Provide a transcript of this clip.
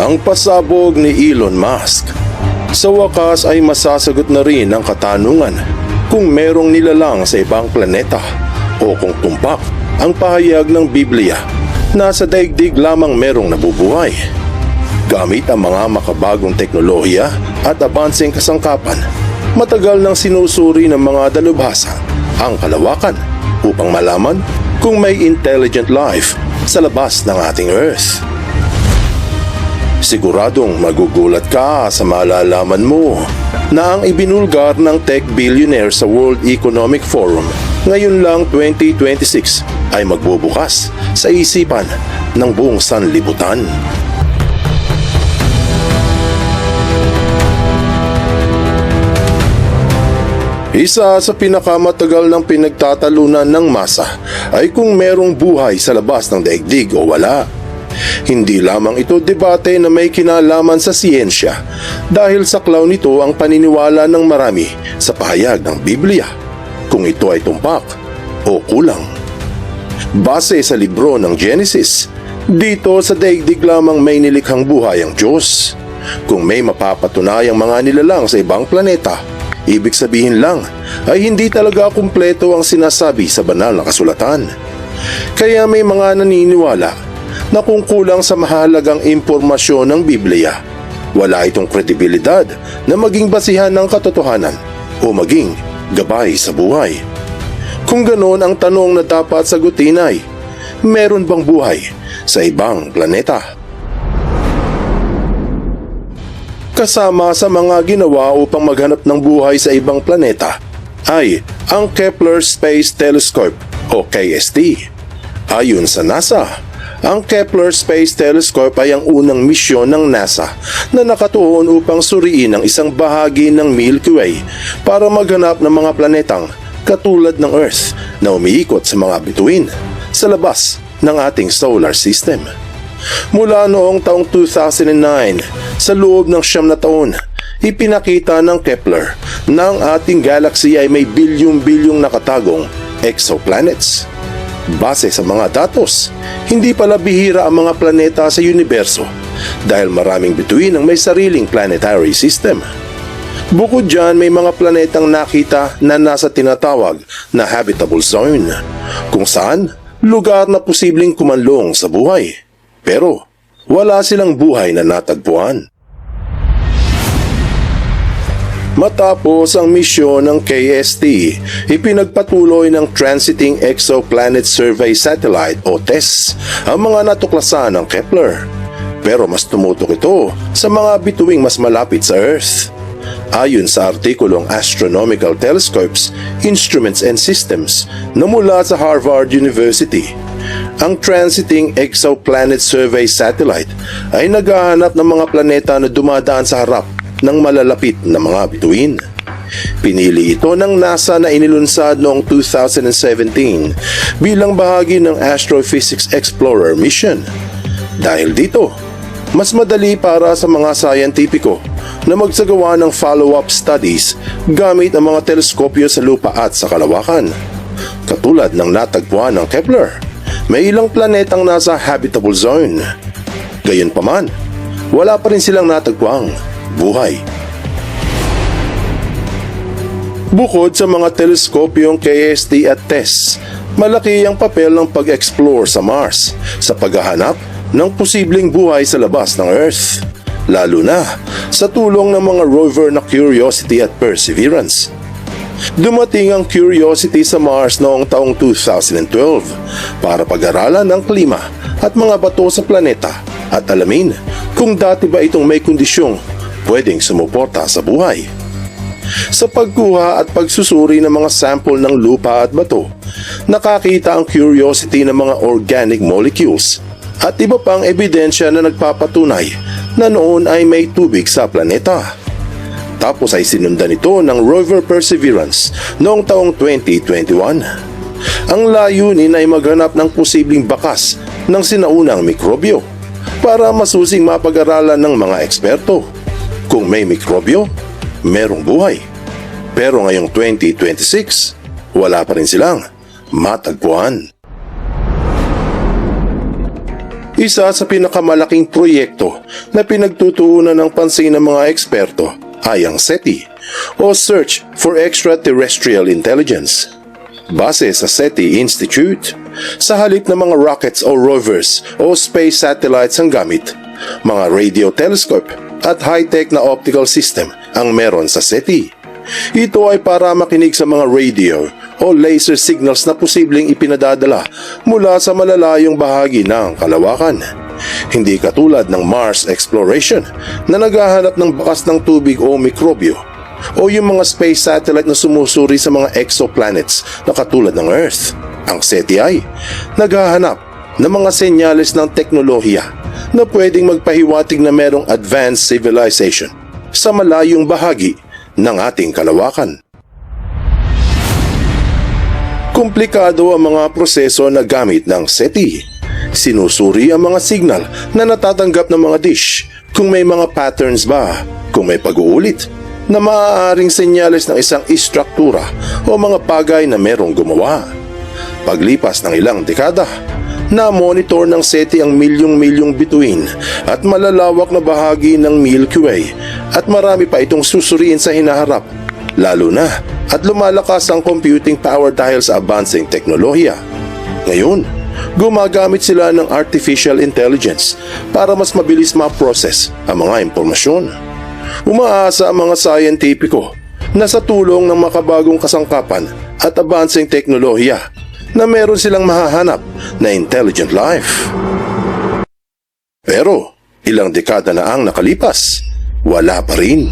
Ang pasabog ni Elon Musk. Sa wakas ay masasagot na rin ang katanungan kung merong nilalang sa ibang planeta o kung tumpak ang pahayag ng Biblia na sa daigdig lamang merong nabubuhay. Gamit ang mga makabagong teknolohiya at abanseng kasangkapan, matagal nang sinusuri ng mga dalubhasa ang kalawakan upang malaman kung may intelligent life sa labas ng ating Earth. Siguradong magugulat ka sa malalaman mo na ang ibinulgar ng tech billionaire sa World Economic Forum ngayon lang 2026 ay magbubukas sa isipan ng buong sanlibutan. Isa sa pinakamatagal ng pinagtatalunan ng masa ay kung merong buhay sa labas ng daigdig o wala. Hindi lamang ito debate na may kinalaman sa siyensya dahil saklaw nito ang paniniwala ng marami sa pahayag ng Biblia kung ito ay tumpak o kulang. Base sa libro ng Genesis, dito sa daigdig lamang may nilikhang buhay ang Diyos. Kung may mapapatunayang mga nilalang sa ibang planeta, ibig sabihin lang ay hindi talaga kumpleto ang sinasabi sa banal na kasulatan. Kaya may mga naniniwala na kung kulang sa mahalagang impormasyon ng Biblia, wala itong kredibilidad na maging basihan ng katotohanan o maging gabay sa buhay. Kung ganoon, ang tanong na dapat sagutin ay, meron bang buhay sa ibang planeta? Kasama sa mga ginawa upang maghanap ng buhay sa ibang planeta ay ang Kepler Space Telescope o KST. Ayon sa NASA, ang Kepler Space Telescope ay ang unang misyon ng NASA na nakatuon upang suriin ang isang bahagi ng Milky Way para maghanap ng mga planetang katulad ng Earth na umiikot sa mga bituin sa labas ng ating solar system. Mula noong taong 2009, sa loob ng 9 na taon, ipinakita ng Kepler na ang ating galaxy ay may bilyong-bilyong nakatagong exoplanets. Base sa mga datos, hindi pala bihira ang mga planeta sa universo dahil maraming bituin ang may sariling planetary system. Bukod dyan, may mga planetang nakita na nasa tinatawag na habitable zone, kung saan lugar na posibleng kumanlong sa buhay. Pero wala silang buhay na natagpuan. Matapos ang misyon ng KST, ipinagpatuloy ng Transiting Exoplanet Survey Satellite o TESS ang mga natuklasan ng Kepler. Pero mas tumutok ito sa mga bituing mas malapit sa Earth. Ayon sa artikulong Astronomical Telescopes, Instruments and Systems na mula sa Harvard University, ang Transiting Exoplanet Survey Satellite ay naghahanap ng mga planeta na dumadaan sa harap ng malalapit na mga bituin. Pinili ito ng NASA na inilunsad noong 2017 bilang bahagi ng Astrophysics Explorer mission. Dahil dito, mas madali para sa mga sayantipiko na magsagawa ng follow-up studies gamit ang mga teleskopyo sa lupa at sa kalawakan. Katulad ng natagpuan ng Kepler, may ilang planetang nasa habitable zone. Gayunpaman, wala pa rin silang natagpuang buhay. Bukod sa mga teleskopyong KST at TESS, malaki ang papel ng pag-explore sa Mars sa paghahanap ng posibleng buhay sa labas ng Earth, lalo na sa tulong ng mga rover na Curiosity at Perseverance. Dumating ang Curiosity sa Mars noong taong 2012 para pag-aralan ang klima at mga bato sa planeta at alamin kung dati ba itong may kondisyong pwedeng sumuporta sa buhay. Sa pagkuha at pagsusuri ng mga sample ng lupa at bato, nakakita ang Curiosity ng mga organic molecules at iba pang ebidensya na nagpapatunay na noon ay may tubig sa planeta. Tapos ay sinundan ito ng rover Perseverance noong taong 2021. Ang layunin ay maghanap ng posibleng bakas ng sinaunang mikrobyo para masusing mapag-aralan ng mga eksperto. Kung may mikrobyo, merong buhay. Pero ngayong 2026, wala pa rin silang matagpuan. Isa sa pinakamalaking proyekto na pinagtutuunan ng pansin ng mga eksperto ay ang SETI o Search for Extraterrestrial Intelligence. Base sa SETI Institute, sa halip ng mga rockets o rovers o space satellites ang gamit, mga radio telescope at high-tech na optical system ang meron sa SETI. Ito ay para makinig sa mga radio o laser signals na posibleng ipinadadala mula sa malalayong bahagi ng kalawakan. Hindi katulad ng Mars exploration na naghahanap ng bakas ng tubig o mikrobyo, o yung mga space satellite na sumusuri sa mga exoplanets na katulad ng Earth. Ang SETI ay naghahanap ng mga senyales ng teknolohiya na pwedeng magpahiwatig na merong advanced civilization sa malayong bahagi ng ating kalawakan. Komplikado ang mga proseso na gamit ng SETI. Sinusuri ang mga signal na natatanggap ng mga dish, kung may mga patterns ba, kung may pag-uulit na maaaring senyales ng isang istruktura o mga bagay na merong gumawa. Paglipas ng ilang dekada, na-monitor ng SETI ang milyong-milyong bituin at malalawak na bahagi ng Milky Way, at marami pa itong susuriin sa hinaharap, lalo na at lumalakas ang computing power dahil sa advancing teknolohiya. Ngayon, gumagamit sila ng artificial intelligence para mas mabilis ma-process ang mga impormasyon. Umaasa ang mga scientifico na sa tulong ng makabagong kasangkapan at advancing teknolohiya na meron silang mahahanap na intelligent life. Pero ilang dekada na ang nakalipas, wala pa rin.